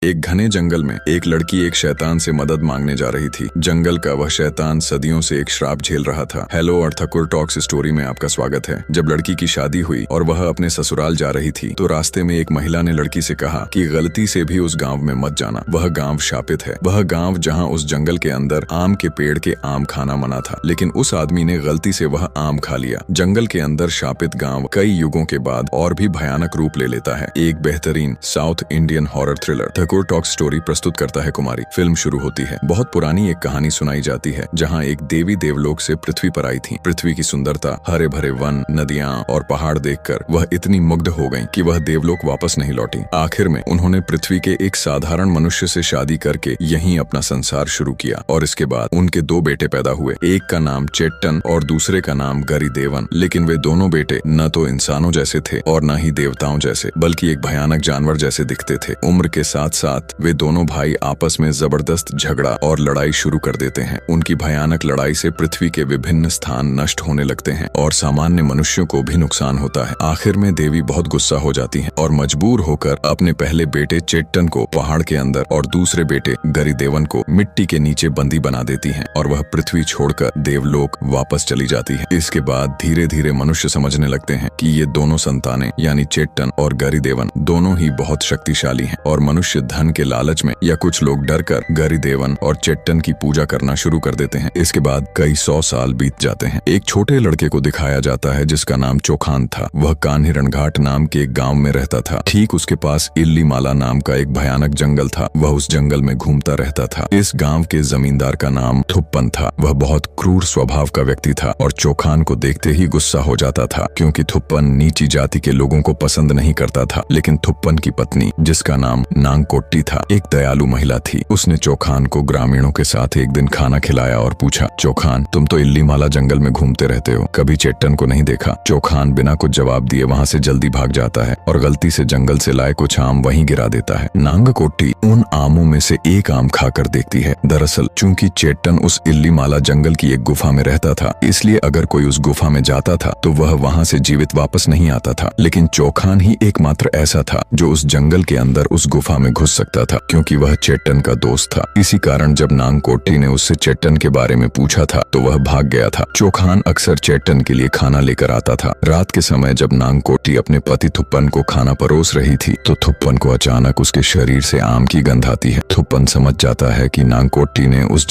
एक घने जंगल में एक लड़की एक शैतान से मदद मांगने जा रही थी। जंगल का वह शैतान सदियों से एक श्राप झेल रहा था। हेलो और ठकुर टॉक्स स्टोरी में आपका स्वागत है। जब लड़की की शादी हुई और वह अपने ससुराल जा रही थी तो रास्ते में एक महिला ने लड़की से कहा कि गलती से भी उस गांव में मत जाना, वह गांव शापित है। वह गांव जहां उस जंगल के अंदर आम के पेड़ के आम खाना मना था, लेकिन उस आदमी ने गलती से वह आम खा लिया। जंगल के अंदर शापित गांव कई युगों के बाद और भी भयानक रूप ले लेता है। एक बेहतरीन साउथ इंडियन हॉरर थ्रिलर ठकुर टॉक्स स्टोरी प्रस्तुत करता है कुमारी। फिल्म शुरू होती है। बहुत पुरानी एक कहानी सुनाई जाती है जहाँ एक देवी देवलोक से पृथ्वी पर आई थी। पृथ्वी की सुंदरता, हरे भरे वन, नदियाँ और पहाड़ देखकर वह इतनी मुग्ध हो गईं कि वह देवलोक वापस नहीं लौटी। आखिर में उन्होंने पृथ्वी के एक साधारण मनुष्य से शादी करके यहीं अपना संसार शुरू किया और इसके बाद उनके दो बेटे पैदा हुए। एक का नाम चेट्टन और दूसरे का नाम गरीदेवन। लेकिन वे दोनों बेटे न तो इंसानों जैसे थे और न ही देवताओं जैसे, बल्कि एक भयानक जानवर जैसे दिखते थे। उम्र के साथ साथ वे दोनों भाई आपस में जबरदस्त झगड़ा और लड़ाई शुरू कर देते हैं। उनकी भयानक लड़ाई से पृथ्वी के विभिन्न स्थान नष्ट होने लगते हैं और सामान्य मनुष्यों को भी नुकसान होता है। आखिर में देवी बहुत गुस्सा हो जाती हैं और मजबूर होकर अपने पहले बेटे चेट्टन को पहाड़ के अंदर और दूसरे बेटे गरीदेवन को मिट्टी के नीचे बंदी बना देती हैं और वह पृथ्वी छोड़कर देवलोक वापस चली जाती है। इसके बाद धीरे धीरे मनुष्य समझने लगते हैं कि ये दोनों संतानें यानी चेट्टन और गरीदेवन दोनों ही बहुत शक्तिशाली हैं और मनुष्य धन के लालच में या कुछ लोग डरकर गरीदेवन और चेट्टन की पूजा करना शुरू कर देते हैं। इसके बाद कई 100 साल बीत जाते हैं। एक छोटे लड़के को दिखाया जाता है जिसका नाम चोखान था। वह कान्ही रणघाट नाम के एक गांव में रहता था। ठीक उसके पास इल्लीमाला नाम का एक भयानक जंगल था। वह उस जंगल में घूमता रहता था। इस गांव के जमींदार का नाम थुप्पन था। वह बहुत क्रूर स्वभाव का व्यक्ति था और चोखान को देखते ही गुस्सा हो जाता था, क्योंकि थुप्पन नीची जाति के लोगों को पसंद नहीं करता था। लेकिन थुप्पन की पत्नी, जिसका नाम नांगकोट्टी था, एक दयालु महिला थी। उसने चोखान को ग्रामीणों के साथ एक दिन खाना खिलाया और पूछा, चोखान, तुम तो इल्लीमाला जंगल में घूमते रहते हो, कभी चेट्टन को नहीं देखा? चोखान बिना कुछ जवाब दिए वहाँ से जल्दी भाग जाता है और गलती से जंगल से लाए कुछ आम वहीं गिरा देता है। नांगकोट्टी उन आमों में से एक आम खाकर देखती है। दरअसल चूंकि चेट्टन उस इल्लीमाला जंगल की एक गुफा में रहता था, इसलिए अगर कोई उस गुफा में जाता था तो वह वहाँ से जीवित वापस नहीं आता था। लेकिन चोखान ही एकमात्र ऐसा था जो उस जंगल के अंदर उस गुफा में घुस सकता था, क्योंकि वह चेट्टन का दोस्त था। इसी कारण जब नांगकोट्टी ने उससे चेट्टन के बारे में पूछा था तो वह भाग गया था। चोखान अक्सर चेट्टन के लिए खाना लेकर आता था। रात के समय जब नांगकोट्टी अपने पति थुप्पन को खाना परोस रही थी तो थुप्पन को अचानक उसके शरीर से आम की गंध आती है। थुप्पन समझ जाता है कि नांगकोट्टी ने उस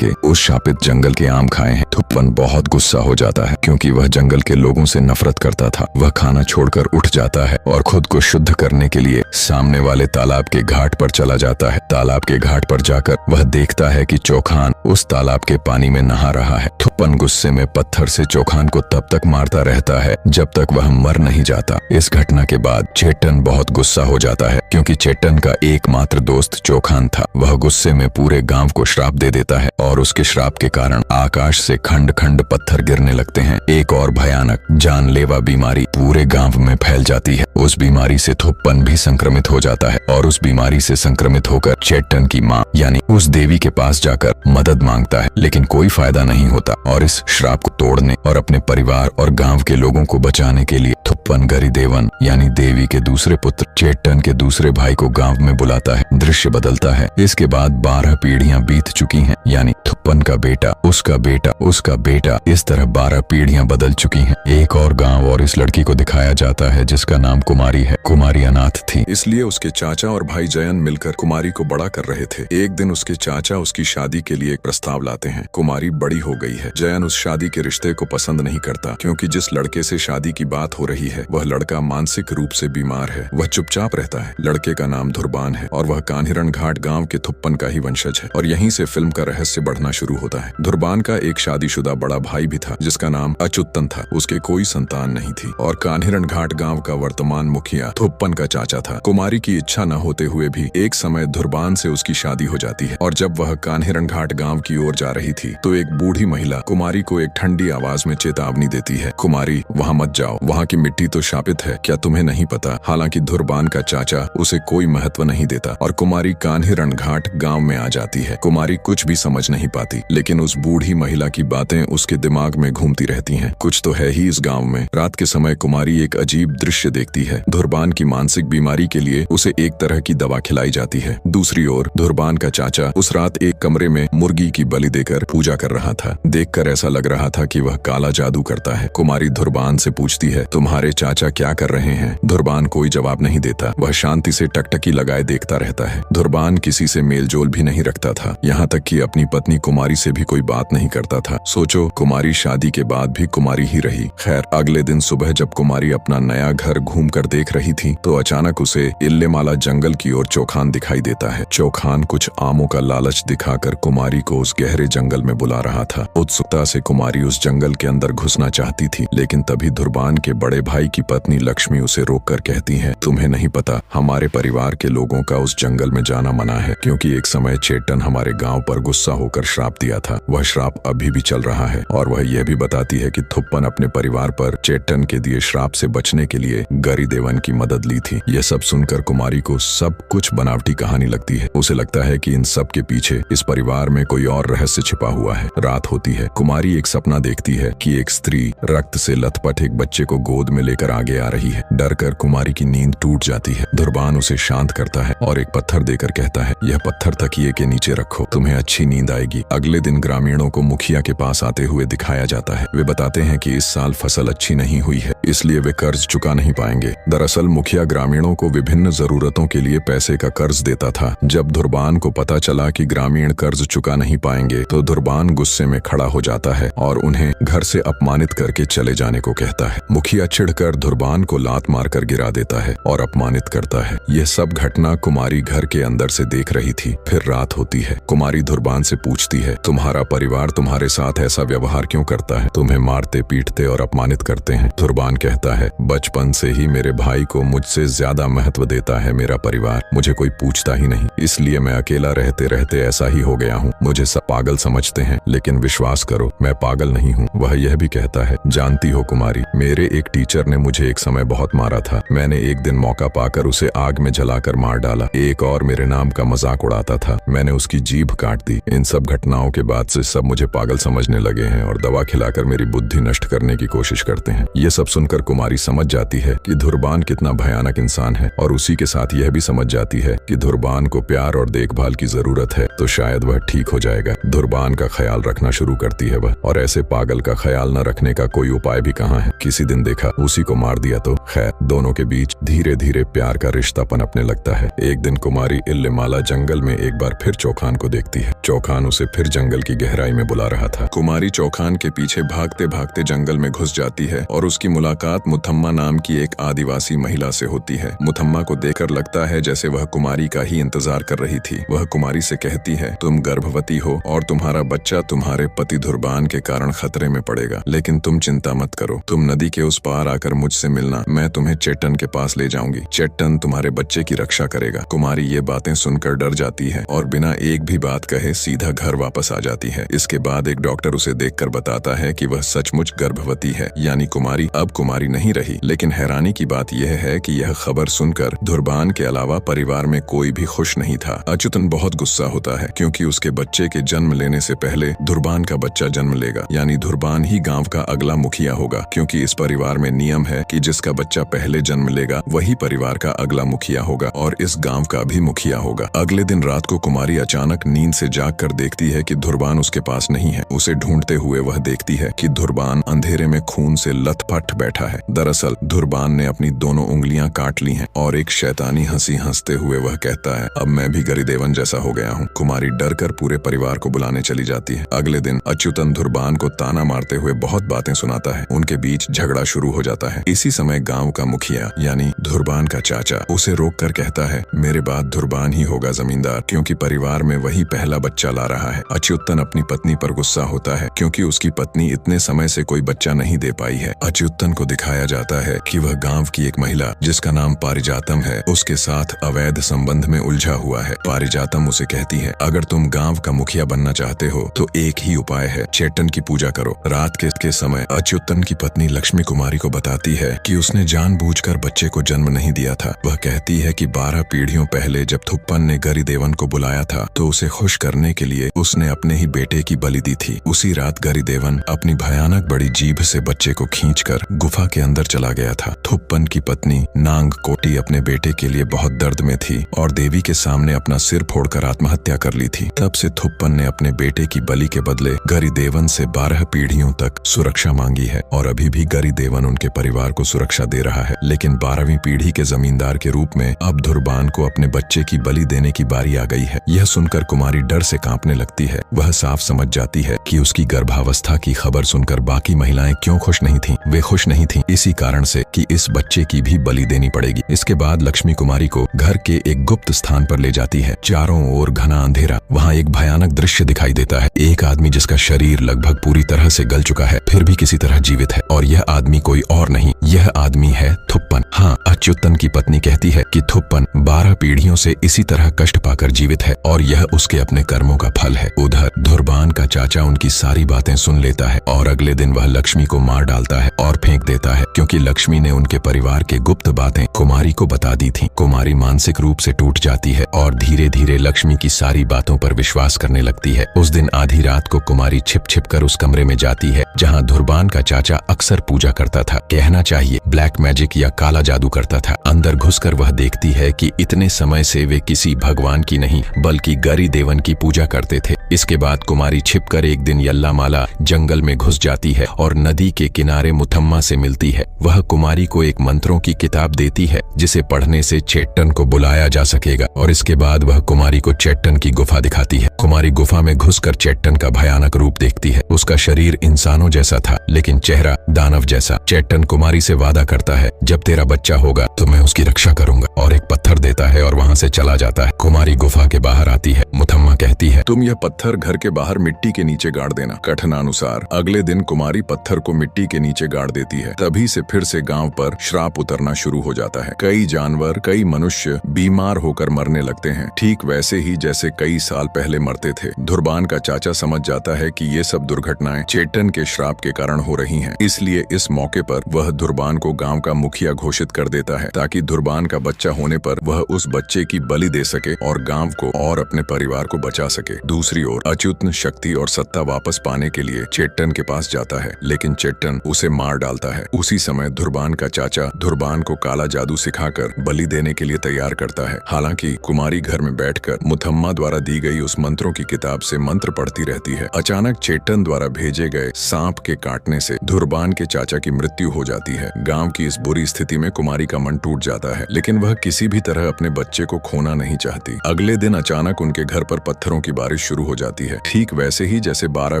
शापित जंगल के आम खाए हैं। थुप्पन बहुत गुस्सा हो जाता है, क्योंकि वह जंगल के लोगों से नफरत करता था। वह खाना छोड़कर उठ जाता है और खुद को शुद्ध करने के लिए सामने वाले तालाब के घाट पर चला जाता है। तालाब के घाट पर जाकर वह देखता है कि चोखान उस तालाब के पानी में नहा रहा है। थुप्पन गुस्से में पत्थर से चोखान को तब तक मारता रहता है जब तक वह मर नहीं जाता। इस घटना के बाद चेट्टन बहुत गुस्सा हो जाता है, क्योंकि चेट्टन का एकमात्र दोस्त चोखान था। वह गुस्से में पूरे गांव को श्राप दे देता है और उसके श्राप के कारण आकाश से खंड खंड पत्थर गिरने लगते हैं। एक और भयानक जानलेवा बीमारी पूरे गांव में फैल जाती है। उस बीमारी से थुप्पन भी संक्रमित हो जाता है और उस बीमारी से संक्रमित होकर चेट्टन की माँ यानी उस देवी के पास जाकर मदद मांगता है, लेकिन कोई फायदा नहीं होता। और इस श्राप को तोड़ने और अपने परिवार और गांव के लोगों को बचाने के लिए थुप्पन गरीदेवन यानी देवी के दूसरे पुत्र चेट्टन के दूसरे भाई को गांव में बुलाता है। दृश्य बदलता है। इसके बाद 12 पीढ़ियां बीत चुकी हैं, यानी थुप्पन का बेटा, उसका बेटा, उसका बेटा, इस तरह 12 पीढ़ियां बदल चुकी हैं। एक और गांव और इस लड़की को दिखाया जाता है जिसका नाम कुमारी है। कुमारी अनाथ थी, इसलिए उसके चाचा और भाई जयन मिलकर कुमारी को बड़ा कर रहे थे। एक दिन उसके चाचा उसकी शादी के लिए एक प्रस्ताव लाते हैं। कुमारी बड़ी हो गई है। जयन उस शादी के रिश्ते को पसंद नहीं करता, क्योंकि जिस लड़के से शादी की बात हो रही है वह लड़का मानसिक रूप से बीमार है। वह चुपचाप रहता है। लड़के का नाम धुरबान है और वह कान्ही रणघाट गांव के थुप्पन का ही वंशज है और यहीं से फिल्म का रहस्य बढ़ना शुरू होता है। धुरबान का एक शादीशुदा बड़ा भाई भी था जिसका नाम अच्युतन था। उसके कोई संतान नहीं थी और कान्ही रणघाट गांव का वर्तमान मुखिया थुप्पन का चाचा था। कुमारी की इच्छा न होते हुए भी एक समय धुरबान से उसकी शादी हो जाती है और जब वह कान्ही रणघाट गांव की ओर जा रही थी तो एक बूढ़ी महिला कुमारी को एक ठंडी आवाज में चेतावनी देती है, कुमारी, वहाँ मत जाओ, वहाँ की मिट्टी तो शापित है, क्या तुम्हें नहीं पता? हालांकि धुरबान का चाचा उसे कोई महत्व नहीं देता और कुमारी कान्ही रणघाट गांव में आ जाती है। कुमारी कुछ भी समझ नहीं पाती, लेकिन उस बूढ़ी महिला की बातें उसके दिमाग में घूमती रहती हैं। कुछ तो है ही इस गांव में। रात के समय कुमारी एक अजीब दृश्य देखती है। धुरबान की मानसिक बीमारी के लिए उसे एक तरह की दवा खिलाई जाती है। दूसरी ओर धुर्बान का चाचा उस रात एक कमरे में मुर्गी की बलि देकर पूजा कर रहा था। देखकर ऐसा लग रहा था कि वह काला जादू करता है। कुमारी धुर्बान से पूछती है, तुम्हारे चाचा क्या कर रहे हैं? धुर्बान कोई जवाब नहीं देता। वह शांति से टकटकी लगाए देखता रहता है। धुर्बान किसी से मेलजोल भी नहीं रखता था, यहाँ तक कि अपनी पत्नी कुमारी से भी कोई बात नहीं करता था। सोचो, कुमारी शादी के बाद भी कुमारी ही रही। खैर, अगले दिन सुबह जब कुमारी अपना नया घर घूम कर देख रही थी तो अचानक उसे इल्लेमाला जंगल की ओर चौखान दिखाई देता है। चौखान कुछ आमों का लालच दिखाकर कुमारी को उस गहरे जंगल में बुला रहा था। उत्सुकता से कुमारी उस जंगल के अंदर घुसना चाहती थी, लेकिन तभी धुर्बान के बड़े भाई की पत्नी लक्ष्मी उसे रोककर कहती है, तुम्हें नहीं पता, हमारे परिवार के लोगों का उस जंगल में जाना मना है, क्योंकि एक समय चेट्टन हमारे गांव पर गुस्सा होकर श्राप दिया था। वह श्राप अभी भी चल रहा है। और वह यह भी बताती है कि थुप्पन अपने परिवार पर चेट्टन के दिए श्राप से बचने के लिए गरीदेवन की मदद ली थी। यह सब सुनकर कुमारी को सब कुछ बनावटी कहानी लगती है। उसे लगता है कि इन सब के पीछे इस परिवार में कोई और रहस्य छिपा हुआ है। रात होती है। कुमारी एक सपना देखती है कि एक स्त्री रक्त से लथपथ एक बच्चे को गोद में लेकर आगे आ रही है। डर कर कुमारी की नींद टूट जाती है। धुर्बान उसे शांत करता है और एक पत्थर देकर कहता है, यह पत्थर तकिए के नीचे रखो, तुम्हें अच्छी नींद आएगी। अगले दिन ग्रामीणों को मुखिया के पास आते हुए दिखाया जाता है। वे बताते हैं कि इस साल फसल अच्छी नहीं हुई है, इसलिए वे कर्ज चुका नहीं पाएंगे। दरअसल मुखिया ग्रामीणों को विभिन्न जरूरतों के लिए पैसे का कर्ज देता था। जब धुर्बान को पता चला कि ग्रामीण कर्ज चुका नहीं पाएंगे तो धुर्बान गुस्से में खड़ा हो जाता है और उन्हें घर से अपमानित करके चले जाने को कहता है। मुखिया चिढ़कर धुर्बान को लात मारकर गिरा देता है और अपमानित करता है। यह सब घटना कुमारी घर के अंदर से देख रही थी। फिर रात होती है। कुमारी धुर्बान से पूछती है, तुम्हारा परिवार तुम्हारे साथ ऐसा व्यवहार क्यों करता है? तुम्हें मारते पीटते और अपमानित करते हैं। धुर्बान कहता है, बचपन से ही मेरे भाई को मुझसे ज्यादा महत्व देता है मेरा परिवार। मुझे कोई पूछता ही नहीं, इसलिए मैं अकेला रहते रहते ऐसा ही हो गया हूँ। मुझे सब पागल समझते हैं, लेकिन विश्वास करो, मैं पागल नहीं हूँ। वह यह भी कहता है, जानती हो कुमारी, मेरे एक टीचर ने मुझे एक समय बहुत मारा था। मैंने एक दिन मौका पाकर उसे आग में जलाकर मार डाला। एक और मेरे नाम का मजाक उड़ाता था, मैंने उसकी जीभ काट दी। इन सब घटनाओं के बाद से सब मुझे पागल समझने लगे हैं और दवा खिलाकर मेरी बुद्धि नष्ट करने की कोशिश करते हैं। ये सब सुनकर कुमारी समझ जाती है कि धुर्बान कितना भयानक इंसान है, और उसी के साथ यह भी समझ जाती है कि धुर्बान को प्यार और देखभाल की जरूरत है, तो शायद वह ठीक हो जाएगा। धुर्बान का ख्याल रखना शुरू करती है वह, और ऐसे पागल का ख्याल न रखने का कोई उपाय भी कहाँ है। किसी दिन देखा, उसी को मार दिया तो। खैर, दोनों के बीच धीरे धीरे प्यार का रिश्ता पनपने लगता है। एक दिन कुमारी इल्लेमाला जंगल में एक बार फिर चौखान को देखती है। चौखान उसे फिर जंगल की गहराई में बुला रहा था। कुमारी चौखान के पीछे भागते भागते जंगल में घुस जाती है और उसकी मुलाकात मुथम्मा नाम की एक आदिवासी महिला से होती है। मुथम्मा को देखकर लगता है जैसे वह कुमारी का ही इंतजार कर रही थी। वह कुमारी से कहती है, तुम गर्भवती हो और तुम्हारा बच्चा तुम्हारे पति धुर्बान के कारण खतरे में पड़ेगा, लेकिन तुम चिंता मत करो। तुम नदी के उस पार आकर मुझसे मिलना, मैं तुम्हें चेट्टन के पास ले जाऊंगी। चेट्टन तुम्हारे बच्चे की रक्षा करेगा। कुमारी ये बातें सुनकर डर जाती है और बिना एक भी बात कहे सीधा घर वापस आ जाती है। इसके बाद एक डॉक्टर उसे देखकर बताता है कि वह सचमुच गर्भवती है, यानी कुमारी अब कुमारी नहीं रही। लेकिन हैरानी की बात यह है कि यह खबर सुनकर धुर्बान के अलावा परिवार में कोई भी खुश नहीं था। अच्युतन बहुत गुस्सा होता है, क्योंकि उसके बच्चे के जन्म लेने से पहले धुर्बान का बच्चा जन्म लेगा, यानी धुर्बान ही गांव का अगला मुखिया होगा, क्योंकि इस परिवार में नियम है कि जिसका बच्चा पहले जन्म लेगा वही परिवार का अगला मुखिया होगा और इस गांव का भी मुखिया होगा। अगले दिन रात को कुमारी अचानक नींद से जाग कर देखती है कि धुर्बान उसके पास नहीं है। उसे ढूंढते हुए वह देखती है कि धुर्बान अंधेरे में खून से लथपथ बैठा है। दरअसल धुर्बान ने अपनी दोनों उंगलियां काट ली हैं और एक शैतानी हंसी हंसते हुए वह कहता है, अब मैं भी गरीदेवन जैसा हो गया हूँ। कुमारी डर कर पूरे परिवार को बुलाने चली जाती है। अगले दिन अच्युतन धुर्बान को ताना मारते हुए बहुत बातें सुनाता है। उनके बीच झगड़ा शुरू हो जाता है। इसी समय गांव का मुखिया यानी धुर्बान का चाचा उसे रोक कर कहता है, मेरे बाद धुर्बान ही होगा जमींदार, क्योंकि परिवार में वही पहला बच्चा ला रहा है। अच्युतन अपनी पत्नी पर गुस्सा होता है, क्योंकि उसकी पत्नी इतने समय से कोई बच्चा नहीं दे पाई है। अच्युतन को दिखाया जाता है कि वह गांव की एक महिला जिसका नाम पारिजातम है, उसके साथ अवैध संबंध में उलझा हुआ है। पारिजातम उसे कहती है, अगर तुम गांव का मुखिया बनना चाहते हो तो एक ही उपाय है, चेट्टन की पूजा करो। रात के समय अच्युतन की पत्नी लक्ष्मी कुमारी को बताती है कि उसने जानबूझकर बच्चे को जन्म नहीं दिया था। वह कहती है कि 12 पीढ़ियों पहले जब थुप्पन ने गरीदेवन को बुलाया था तो उसे खुश करने करने के लिए उसने अपने ही बेटे की बलि दी थी। उसी रात गरिदेवन अपनी भयानक बड़ी जीभ से बच्चे को खींचकर गुफा के अंदर चला गया था। थुप्पन की पत्नी नांग कोटी अपने बेटे के लिए बहुत दर्द में थी और देवी के सामने अपना सिर फोड़कर आत्महत्या कर ली थी। तब से थुप्पन ने अपने बेटे की बलि के बदले गरिदेवन से 12 पीढ़ियों तक सुरक्षा मांगी है और अभी भी गरिदेवन उनके परिवार को सुरक्षा दे रहा है। लेकिन 12वीं पीढ़ी के जमींदार के रूप में अब धुर्बान को अपने बच्चे की बलि देने की बारी आ गई है। यह सुनकर कुमारी डर से कांपने लगती है। वह साफ समझ जाती है कि उसकी गर्भावस्था की खबर सुनकर बाकी महिलाएं क्यों खुश नहीं थीं। वे खुश नहीं थीं इसी कारण से कि इस बच्चे की भी बलि देनी पड़ेगी। इसके बाद लक्ष्मी कुमारी को घर के एक गुप्त स्थान पर ले जाती है। चारों ओर घना अंधेरा। वहाँ एक भयानक दृश्य दिखाई देता है। एक आदमी जिसका शरीर लगभग पूरी तरह से गल चुका है फिर भी किसी तरह जीवित है और यह आदमी कोई और नहीं, यह आदमी है थुप्पन। हाँ, अच्युतन की पत्नी कहती है कि थुप्पन 12 पीढ़ियों से इसी तरह कष्ट पाकर जीवित है और यह उसके अपने कर्मों का फल है। उधर धुर्बान का चाचा उनकी सारी बातें सुन लेता है और अगले दिन वह लक्ष्मी को मार डालता है और फेंक देता है क्योंकि लक्ष्मी ने उनके परिवार के गुप्त बातें कुमारी को बता दी थी। कुमारी मानसिक रूप से टूट जाती है और धीरे धीरे लक्ष्मी की सारी बातों पर विश्वास करने लगती है। उस दिन आधी रात को कुमारी छिप छिप कर उस कमरे में जाती है जहाँ धुर्बान का चाचा अक्सर पूजा करता था, कहना चाहिए ब्लैक मैजिक या काला जादू करता था। अंदर घुसकर वह देखती है कि इतने समय से वे किसी भगवान की नहीं बल्कि गरिदेवन की पूजा करते थे। इसके बाद कुमारी छिपकर एक दिन यल्लामाला जंगल में घुस जाती है और नदी के किनारे मुथम्मा से मिलती है। वह कुमारी को एक मंत्रों की किताब देती है जिसे पढ़ने से चेट्टन को बुलाया जा सकेगा और इसके बाद वह कुमारी को चेट्टन की गुफा दिखाती है। कुमारी गुफा में घुसकर चेट्टन का भयानक रूप देखती है। उसका शरीर इंसानों जैसा था लेकिन चेहरा दानव जैसा। चेट्टन कुमारी से वादा करता है जब तेरा बच्चा होगा तो मैं उसकी रक्षा करूंगा और एक पत्थर देता है और वहाँ से चला जाता है। कुमारी गुफा के बाहर आती है। मुथम्मा कहती है तुम यह पत्थर घर के बाहर मिट्टी के नीचे गाड़ देना। कथनानुसार अगले दिन कुमारी पत्थर को मिट्टी के नीचे गाड़ देती है। तभी से फिर से गांव पर श्राप उतरना शुरू हो जाता है। कई जानवर, कई मनुष्य बीमार होकर मरने लगते हैं, ठीक वैसे ही जैसे कई साल पहले मरते थे। धुर्बान का चाचा समझ जाता है कि ये सब दुर्घटनाएं चेट्टन के श्राप के कारण हो रही हैं। इसलिए इस मौके पर वह धुर्बान को गांव का मुखिया घोषित कर देता है ताकि धुर्बान का बच्चा होने पर वह उस बच्चे की बलि दे सके और गांव को और अपने परिवार को बचा सके। दूसरी ओर अच्युतन शक्ति और सत्ता वापस पाने के लिए चेट्टन के पास जाता है लेकिन चेट्टन उसे मार डालता है। उसी समय धुर्बान का चाचा धुर्बान को काला जादू सिखाकर बलि देने के लिए तैयार करता है। हालांकि कुमारी घर में बैठकर मुथम्मा द्वारा दी गई उस मंत्रों की किताब से मंत्र पढ़ती रहती है। अचानक चेट्टन द्वारा भेजे गए सांप के काटने से धुर्बान के चाचा की मृत्यु हो जाती है। गांव की इस बुरी स्थिति में कुमारी का मन टूट जाता है लेकिन वह किसी भी तरह अपने बच्चे को खोना नहीं चाहती। अगले दिन अचानक उनके घर पर पत्थरों की बारिश शुरू हो जाती है, ठीक वैसे ही जैसे 12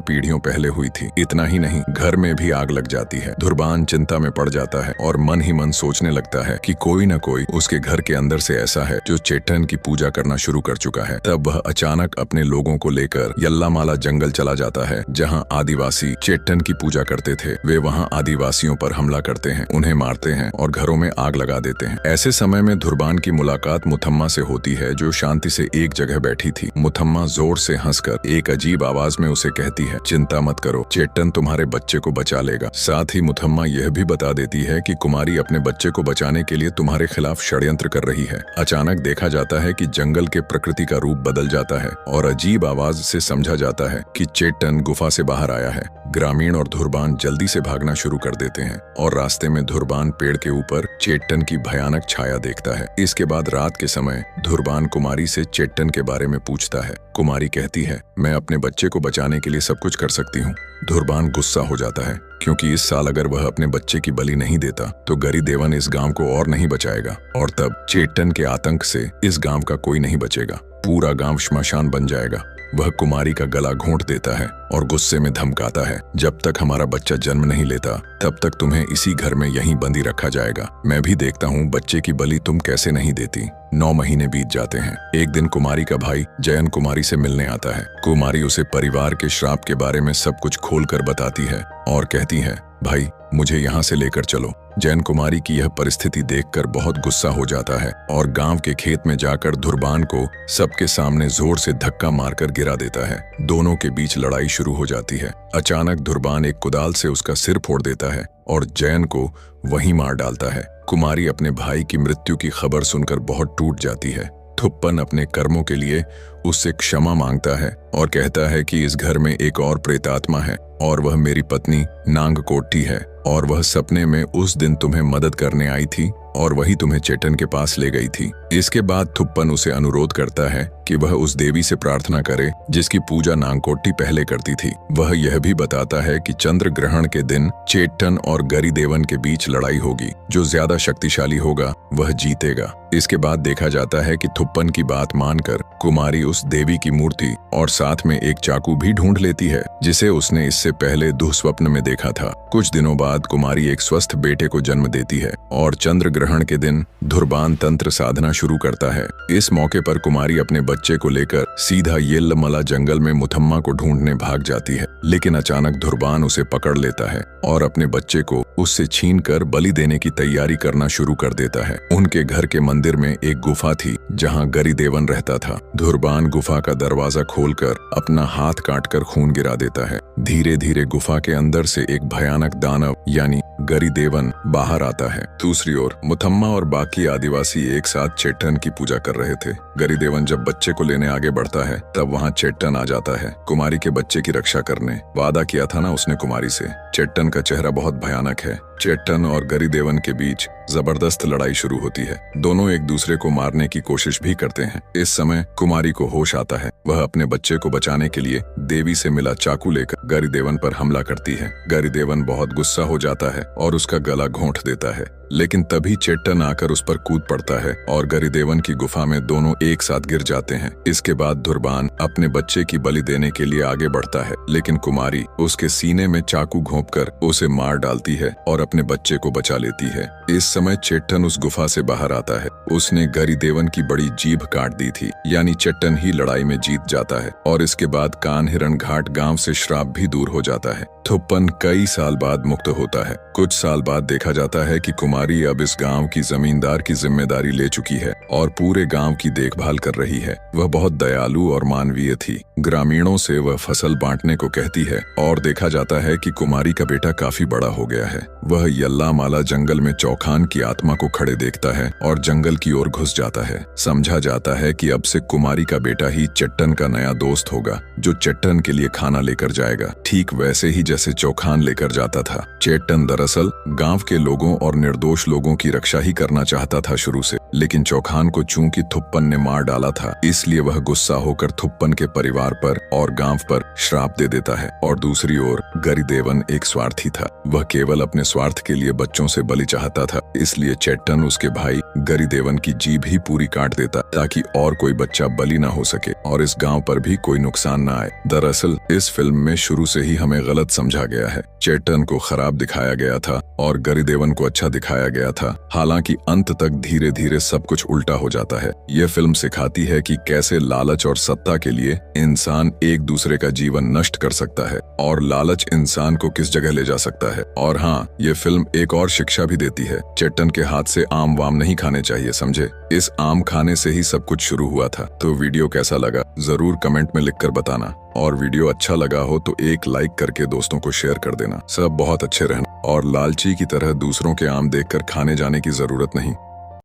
पीढ़ियों पहले हुई थी। इतना ही नहीं, घर में भी आग लग जाती है। धुर्बान चिंता में पड़ जाता है और मन ही मन सोचने लगता है कि कोई न कोई उसके घर के अंदर से ऐसा है जो चेट्टन की पूजा करना शुरू कर चुका है। तब वह अचानक अपने लोगों को लेकर यल्लामाला जंगल चला जाता है जहाँ आदिवासी चेट्टन की पूजा करते थे। वे वहाँ आदिवासियों पर हमला करते हैं, उन्हें मारते हैं और घरों में आग लगा देते हैं। ऐसे समय में धुर्बान की मुलाकात मुथम्मा से होती है जो शांति से एक जगह बैठी थी। मुथम्मा जोर से हंसकर एक अजीब आवाज में उसे कहती है चिंता मत करो, चेट्टन तुम्हारे बच्चे को बचा लेगा। साथ ही मुथम्मा यह भी बता देती है कि कुमारी अपने बच्चे को बचाने के लिए तुम्हारे खिलाफ षड्यंत्र कर रही है। अचानक देखा जाता है कि जंगल के प्रकृति का रूप बदल जाता है और अजीब आवाज से समझा जाता है कि चेट्टन गुफा से बाहर आया है। ग्रामीण और धुर्बान जल्दी से भागना शुरू कर देते हैं और रास्ते में धुर्बान पेड़ के ऊपर चेट्टन की भयानक छाया देखता है। इसके बाद रात के समय धुर्बान कुमारी से चेट्टन के बारे में पूछता है। कुमारी कहती है मैं अपने बच्चे को बचाने के लिए सब कुछ कर सकती हूँ। धुर्बान गुस्सा हो जाता है क्योंकि इस साल अगर वह अपने बच्चे की बलि नहीं देता तो गरिदेवन इस गांव को और नहीं बचाएगा और तब चेट्टन के आतंक से इस गांव का कोई नहीं बचेगा, पूरा गांव श्मशान बन जाएगा। वह कुमारी का गला घोंट देता है और गुस्से में धमकाता है जब तक हमारा बच्चा जन्म नहीं लेता तब तक तुम्हें इसी घर में यहीं बंदी रखा जाएगा। मैं भी देखता हूँ बच्चे की बलि तुम कैसे नहीं देती। 9 महीने बीत जाते हैं। एक दिन कुमारी का भाई जयन कुमारी से मिलने आता है। कुमारी उसे परिवार के श्राप के बारे में सब कुछ खोलकर बताती है और कहती है भाई मुझे यहाँ से लेकर चलो। जैन कुमारी की यह परिस्थिति देखकर बहुत गुस्सा हो जाता है और गांव के खेत में जाकर धुर्बान को सबके सामने जोर से धक्का मारकर गिरा देता है। दोनों के बीच लड़ाई शुरू हो जाती है। अचानक धुर्बान एक कुदाल से उसका सिर फोड़ देता है और जैन को वहीं मार डालता है। कुमारी अपने भाई की मृत्यु की खबर सुनकर बहुत टूट जाती है। थुप्पन अपने कर्मों के लिए उससे क्षमा मांगता है और कहता है कि इस घर में एक और प्रेतात्मा है और वह मेरी पत्नी नांगकोटी है और वह सपने में उस दिन तुम्हें मदद करने आई थी और वही तुम्हें चेटन के पास ले गई थी। इसके बाद थुप्पन उसे अनुरोध करता है कि वह उस देवी से प्रार्थना करे जिसकी पूजा नांगकोटी पहले करती थी। वह यह भी बताता है कि चंद्र ग्रहण के दिन चेट्टन और गरीदेवन के बीच लड़ाई होगी। जो ज्यादा शक्तिशाली होगा वह जीतेगा। इसके बाद देखा जाता है कि थुप्पन की बात मानकर कुमारी उस देवी की मूर्ति और साथ में एक चाकू भी ढूंढ लेती है जिसे उसने इससे पहले दुःस्वप्न में देखा था। कुछ दिनों बाद कुमारी एक स्वस्थ बेटे को जन्म देती है और चंद्र ग्रहण के दिन धुर्बान तंत्र साधना शुरू करता है। इस मौके पर कुमारी अपने बच्चे को लेकर सीधा येल्लमला जंगल में मुथम्मा को ढूंढने भाग जाती है, लेकिन अचानक धुर्बान उसे पकड़ लेता है और अपने बच्चे को उससे छीनकर बलि देने की तैयारी करना शुरू कर देता है। उनके घर के मंदिर में एक गुफा थी जहां गरीदेवन रहता था। धुर्बान गुफा का दरवाजा खोलकर अपना हाथ काटकर खून गिरा देता है। धीरे धीरे गुफा के अंदर से एक भयानक दानव यानी गरीदेवन बाहर आता है। दूसरी ओर मुथम्मा और बाकी आदिवासी एक साथ चेट्टन की पूजा कर रहे थे। गरीदेवन जब बच्चे को लेने आगे बढ़ता है तब वहां चेट्टन आ जाता है कुमारी के बच्चे की रक्षा करने। वादा किया था ना उसने कुमारी से। चेट्टन का चेहरा बहुत भयानक है। चेट्टन और गरीदेवन के बीच जबरदस्त लड़ाई शुरू होती है। दोनों एक दूसरे को मारने की कोशिश भी करते हैं। इस समय कुमारी को होश आता है। वह अपने बच्चे को बचाने के लिए देवी से मिला चाकू लेकर गरीदेवन पर हमला करती है। गरीदेवन बहुत गुस्सा हो जाता है और उसका गला घोंट देता है, लेकिन तभी चेट्टन आकर उस पर कूद पड़ता है और गरीदेवन की गुफा में दोनों एक साथ गिर जाते हैं। इसके बाद धुर्बान अपने बच्चे की बलि देने के लिए आगे बढ़ता है, लेकिन कुमारी उसके सीने में चाकू घोंपकर उसे मार डालती है और अपने बच्चे को बचा लेती है। इस समय चेट्टन उस गुफा से बाहर आता है। उसने गरीदेवन की बड़ी जीभ काट दी थी, यानी चेट्टन ही लड़ाई में जीत जाता है और इसके बाद कानहिरण घाट गांव से श्राप भी दूर हो जाता है। थुप्पन कई साल बाद मुक्त होता है। कुछ साल बाद देखा जाता है कि कुमारी अब इस गांव की जमींदार की जिम्मेदारी ले चुकी है और पूरे गांव की देखभाल कर रही है। वह बहुत दयालु और मानवीय थी। ग्रामीणों से वह फसल बांटने को कहती है और देखा जाता है कि कुमारी का बेटा काफी बड़ा हो गया है। वह यल्लामाला जंगल में चौखान की आत्मा को खड़े देखता है और जंगल की ओर घुस जाता है। समझा जाता है कि अब से कुमारी का बेटा ही चेट्टन का नया दोस्त होगा जो चेट्टन के लिए खाना लेकर जाएगा, ठीक वैसे ही जैसे चौखान लेकर जाता था। चेट्टन दरअसल गांव के लोगों और निर्दोष लोगों की रक्षा ही करना चाहता था शुरू से, लेकिन चौखान को चूंकि थुप्पन ने मार डाला था इसलिए वह गुस्सा होकर थुप्पन के परिवार पर और गांव पर श्राप दे देता है। और दूसरी ओर गरीदेवन एक स्वार्थी था। वह केवल अपने स्वार्थ के लिए बच्चों से बलि चाहता था, इसलिए चेट्टन उसके भाई गरीदेवन की जीभ ही पूरी काट देता ताकि और कोई बच्चा बलि न हो सके और इस गांव पर भी कोई नुकसान न आए। दरअसल इस फिल्म में शुरू से ही हमें गलत समझा गया है। चेट्टन को खराब दिखाया गया था और गरीदेवन को अच्छा दिखाया गया था। हालांकि अंत तक धीरे धीरे सब कुछ उल्टा हो जाता है। यह फिल्म सिखाती है कि कैसे लालच और सत्ता के लिए इंसान एक दूसरे का जीवन नष्ट कर सकता है और लालच इंसान को किस जगह ले जा सकता है। और हाँ, ये फिल्म एक और शिक्षा भी देती है। चेट्टन के हाथ से आम वाम नहीं खाने चाहिए, समझे। इस आम खाने से ही सब कुछ शुरू हुआ था। तो वीडियो कैसा लगा जरूर कमेंट में लिखकर बताना और वीडियो अच्छा लगा हो तो एक लाइक करके दोस्तों को शेयर कर देना। सब बहुत अच्छे रहना और लालची की तरह दूसरों के आम देखकर खाने जाने की जरूरत नहीं।